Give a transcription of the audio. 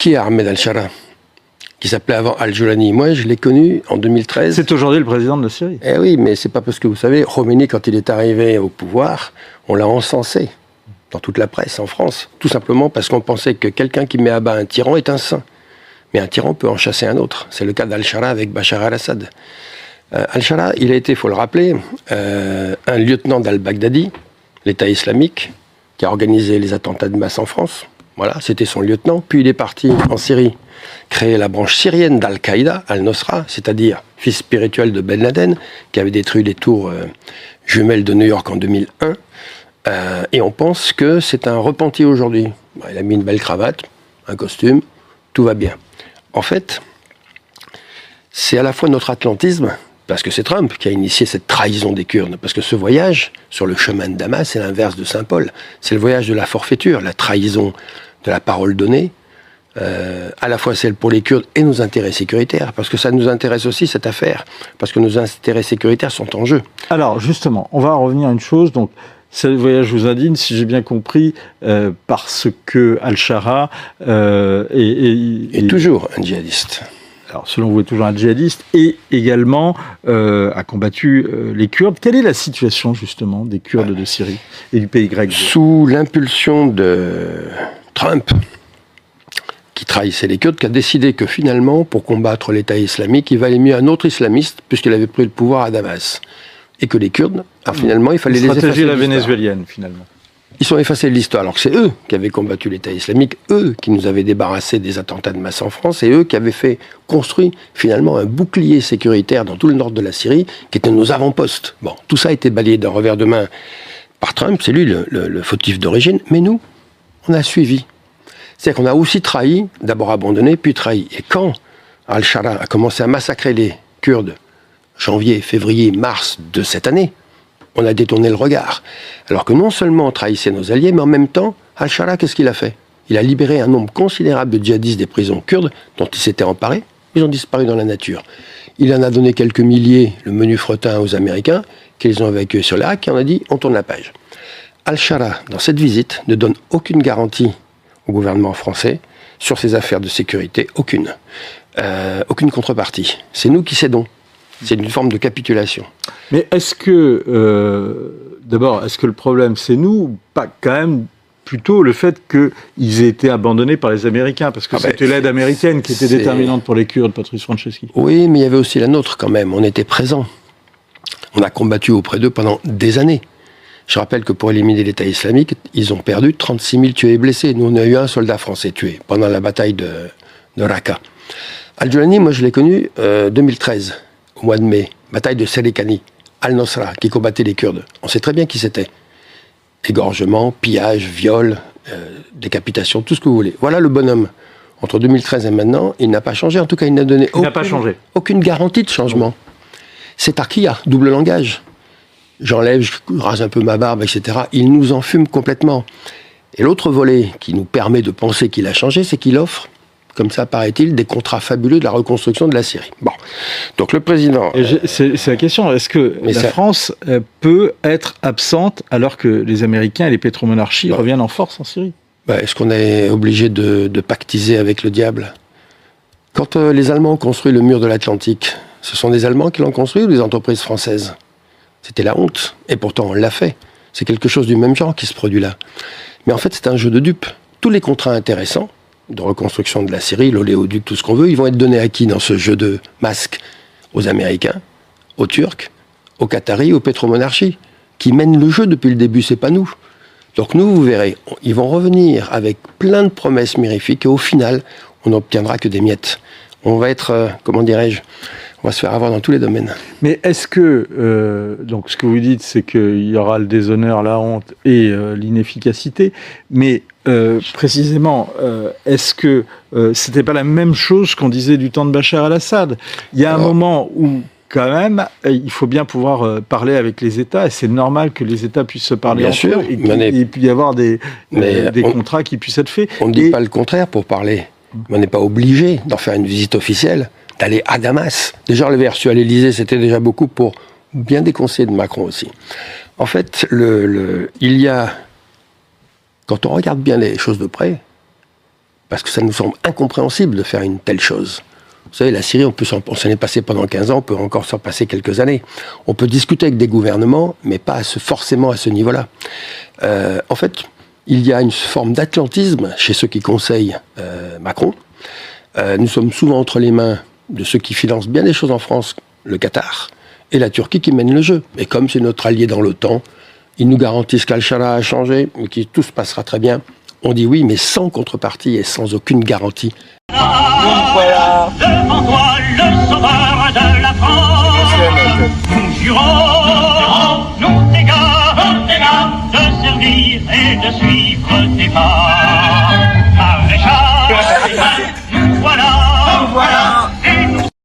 Qui est Ahmed al-Shara, qui s'appelait avant Al-Joulani? Moi, je l'ai connu en 2013. C'est aujourd'hui le président de la Syrie. Eh oui, mais c'est pas parce que, vous savez, Khomeini, quand il est arrivé au pouvoir, on l'a encensé dans toute la presse en France. Tout simplement parce qu'on pensait que quelqu'un qui met à bas un tyran est un saint. Mais un tyran peut en chasser un autre. C'est le cas d'Al-Shara avec Bachar al-Assad. Al-Shara, il a été, il faut le rappeler, un lieutenant d'Al-Baghdadi, l'État islamique, qui a organisé les attentats de masse en France. Voilà, c'était son lieutenant. Puis il est parti en Syrie, créer la branche syrienne d'Al-Qaïda, Al-Nosra, c'est-à-dire fils spirituel de Ben Laden, qui avait détruit les tours jumelles de New York en 2001. Et on pense que c'est un repenti aujourd'hui. Il a mis une belle cravate, un costume, tout va bien. En fait, c'est à la fois notre atlantisme, parce que c'est Trump qui a initié cette trahison des Kurdes, parce que ce voyage sur le chemin de Damas, c'est l'inverse de Saint-Paul. C'est le voyage de la forfaiture, la trahison de la parole donnée, à la fois celle pour les Kurdes et nos intérêts sécuritaires, parce que ça nous intéresse aussi, cette affaire, parce que nos intérêts sécuritaires sont en jeu. Alors, justement, on va revenir à une chose, donc, c'est le voyage aux Indines, si j'ai bien compris, parce que Al-Shara est toujours un djihadiste. Alors, selon vous, est toujours un djihadiste et également a combattu les Kurdes. Quelle est la situation, justement, des Kurdes de Syrie et du pays grec? Sous l'impulsion de Trump, qui trahissait les Kurdes, qui a décidé que finalement, pour combattre l'État islamique, il valait mieux un autre islamiste, puisqu'il avait pris le pouvoir à Damas. Et que les Kurdes, finalement, il fallait les effacer. Stratégie la vénézuélienne, finalement. Ils sont effacés de l'histoire, alors que c'est eux qui avaient combattu l'État islamique, eux qui nous avaient débarrassés des attentats de masse en France, et eux qui avaient construit finalement un bouclier sécuritaire dans tout le nord de la Syrie, qui était nos avant-postes. Bon, tout ça a été balayé d'un revers de main par Trump, c'est lui le fautif d'origine, mais nous, on a suivi. C'est-à-dire qu'on a aussi trahi, d'abord abandonné, puis trahi. Et quand Al-Shara a commencé à massacrer les Kurdes, janvier, février, mars de cette année, on a détourné le regard. Alors que non seulement on trahissait nos alliés, mais en même temps, Al-Shara, qu'est-ce qu'il a fait? Il a libéré un nombre considérable de djihadistes des prisons kurdes dont il s'était emparé. Ils ont disparu dans la nature. Il en a donné quelques milliers, le menu fretin aux Américains, qu'ils ont évacués sur l'Irak, et on a dit, on tourne la page. Al-Shara, dans cette visite, ne donne aucune garantie au gouvernement français sur ses affaires de sécurité, aucune. Aucune contrepartie. C'est nous qui cédons. C'est une forme de capitulation. Mais est-ce que, d'abord, est-ce que le problème c'est nous, ou pas quand même plutôt le fait qu'ils aient été abandonnés par les Américains? Parce que c'était l'aide américaine qui était déterminante pour les Kurdes, Patrice Franceschi. Oui, mais il y avait aussi la nôtre quand même. On était présents. On a combattu auprès d'eux pendant des années. Je rappelle que pour éliminer l'État islamique, ils ont perdu 36 000 tués et blessés. Nous, on a eu un soldat français tué pendant la bataille de Raqqa. Al-Joulani, moi je l'ai connu 2013. Au mois de mai, bataille de Sélékani, Al-Nosra, qui combattait les Kurdes. On sait très bien qui c'était. Égorgement, pillage, viol, décapitation, tout ce que vous voulez. Voilà le bonhomme. Entre 2013 et maintenant, il n'a pas changé. En tout cas, il n'a donné aucune garantie de changement. C'est Tarkia, double langage. J'enlève, je rase un peu ma barbe, etc. Il nous enfume complètement. Et l'autre volet qui nous permet de penser qu'il a changé, c'est qu'il offre, comme ça paraît-il, des contrats fabuleux de la reconstruction de la Syrie. Bon, donc le président... C'est la question, est-ce que la France peut être absente alors que les Américains et les pétromonarchies reviennent en force en Syrie? Est-ce qu'on est obligé de pactiser avec le diable? Quand les Allemands ont construit le mur de l'Atlantique, ce sont des Allemands qui l'ont construit ou des entreprises françaises? C'était la honte, et pourtant on l'a fait. C'est quelque chose du même genre qui se produit là. Mais en fait, c'est un jeu de dupes. Tous les contrats intéressants de reconstruction de la Syrie, l'oléoduc, tout ce qu'on veut, ils vont être donnés à qui dans ce jeu de masques? Aux Américains, aux Turcs, aux Qataris, aux pétromonarchies, qui mènent le jeu depuis le début, c'est pas nous. Donc nous, vous verrez, ils vont revenir avec plein de promesses mirifiques, et au final, on n'obtiendra que des miettes. On va être, comment dirais-je, on va se faire avoir dans tous les domaines. Mais est-ce que, donc ce que vous dites, c'est qu'il y aura le déshonneur, la honte et l'inefficacité, mais précisément, est-ce que c'était pas la même chose qu'on disait du temps de Bachar el-Assad? Il y a un moment où, quand même, il faut bien pouvoir parler avec les États, et c'est normal que les États puissent se parler entre eux, et puis y avoir des contrats qui puissent être faits. On ne dit pas le contraire pour parler. Mais on n'est pas obligé d'en faire une visite officielle, d'aller à Damas. Déjà, le reçu à l'Élysée, c'était déjà beaucoup pour bien des conseillers de Macron aussi. En fait, il y a, quand on regarde bien les choses de près, parce que ça nous semble incompréhensible de faire une telle chose. Vous savez, la Syrie, on s'en est passé pendant 15 ans, on peut encore s'en passer quelques années. On peut discuter avec des gouvernements, mais pas forcément à ce niveau-là. En fait, il y a une forme d'atlantisme chez ceux qui conseillent Macron. Nous sommes souvent entre les mains de ceux qui financent bien des choses en France, le Qatar, et la Turquie qui mène le jeu. Et comme c'est notre allié dans l'OTAN, ils nous garantissent qu'Al-Sharaa a changé, mais que tout se passera très bien. On dit oui, mais sans contrepartie et sans aucune garantie. Voilà. Devant toi, le sauveur de la France.